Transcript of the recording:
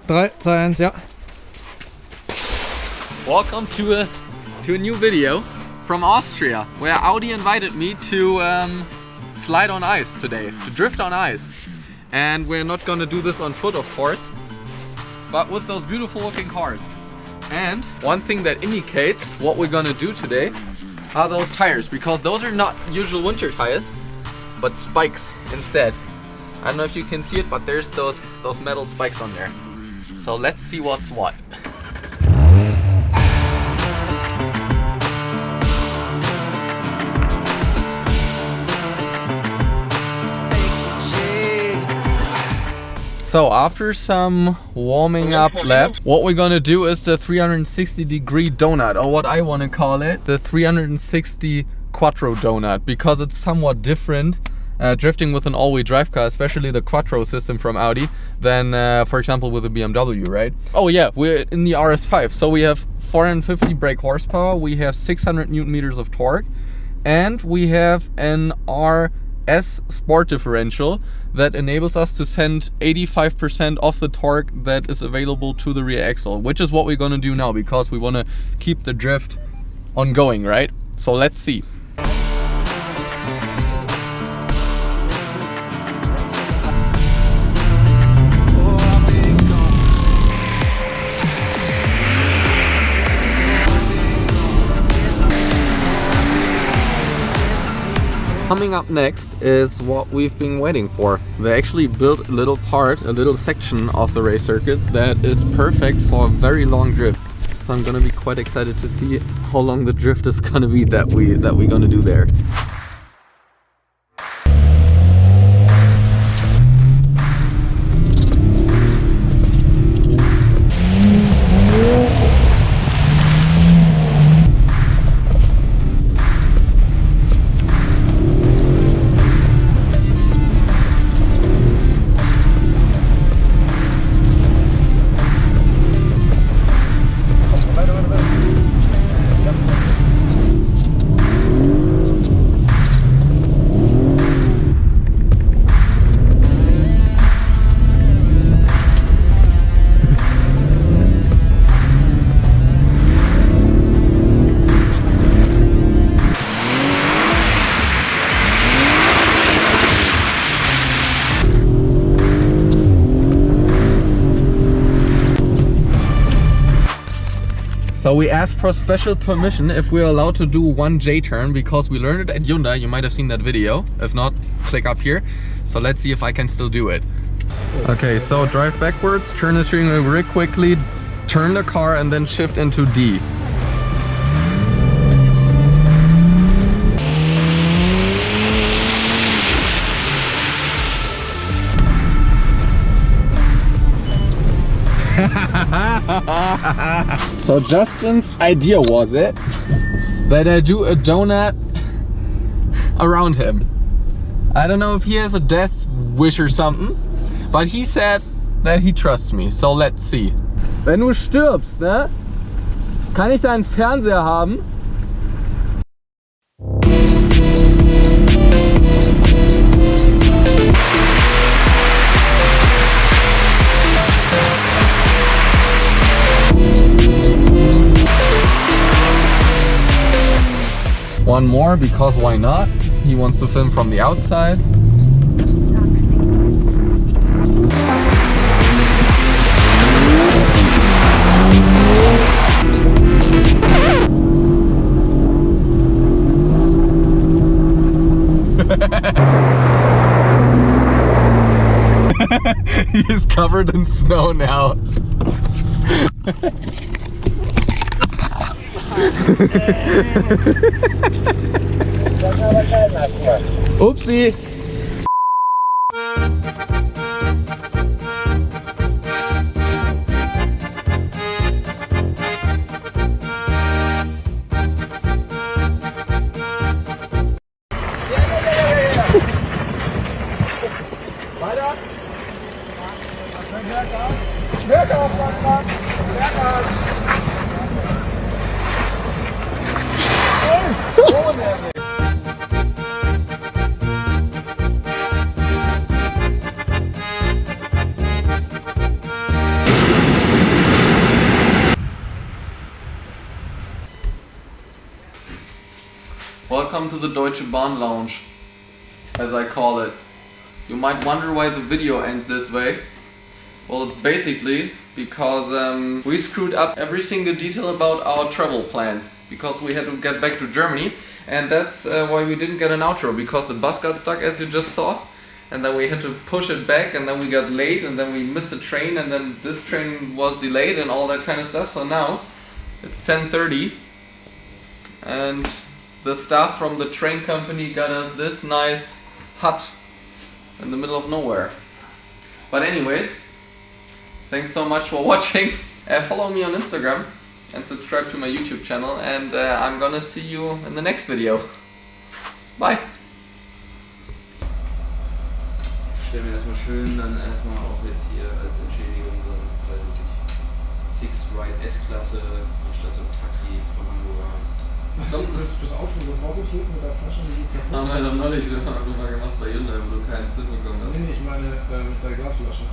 3, 2, 1, ja. Welcome to a new video from Austria, where Audi invited me to slide on ice today, to drift on ice. And we're not gonna do this on foot, of course, but with those beautiful looking cars. And one thing that indicates what we're gonna do today are those tires, because those are not usual winter tires, but spikes instead. I don't know if you can see it, but there's those metal spikes on there. So let's see what's what. So after some warming up laps, what we're gonna do is the 360-degree donut, or what I want to call it, the 360 quattro-Donut, because it's somewhat different drifting with an all-wheel drive car, especially the quattro system from Audi, than for example with a BMW, right? Oh yeah, we're in the RS5, so we have 450 brake horsepower, we have 600 Newton meters of torque, and we have an RS sport differential that enables us to send 85% of the torque that is available to the rear axle, which is what we're gonna do now, because we want to keep the drift ongoing, right? So let's see. Coming up next is what we've been waiting for. They actually built a little part, a little section of the race circuit that is perfect for a very long drift. So I'm gonna be quite excited to see how long the drift is gonna be that we're gonna do there. So we asked for special permission if we're allowed to do one J-turn, because we learned it at Hyundai. You might have seen that video. If not, click up here. So let's see if I can still do it. Okay, so drive backwards, turn the steering wheel very quickly, turn the car and then shift into D. So Justin's idea was it that I do a donut around him. I don't know if he has a death wish or something, but he said that he trusts me. So let's see. Wenn du stirbst, ne? Kann ich da einen Fernseher haben? One more, because why not? He wants to film from the outside. He is covered in snow now. Oopsie. welcome to the Deutsche Bahn Lounge, as I call it. You might wonder why the video ends this way. Well, it's basically because we screwed up every single detail about our travel plans because we had to get back to Germany, and that's why we didn't get an outro, because the bus got stuck, as you just saw, and then we had to push it back, and then we got late, and then we missed the train, and then this train was delayed and all that kind of stuff. So now it's 10:30 and the staff from the train company got us this nice hut in the middle of nowhere. But anyways, thanks so much for watching. Follow me on Instagram and subscribe to my YouTube channel, and I'm gonna see you in the next video. Bye! Ich stelle mir das mal schön dann erstmal auch jetzt hier als Entschädigung so eine 6-Ride S-Klasse anstatt so ein Taxi von Hamburg. Fürs Auto so vorgefüllt mit der Flasche? Haben wir doch neulich drüber gemacht bei Hyundai, wo du keinen Sinn bekommen hast. Nee, ich meine mit der Glasflasche.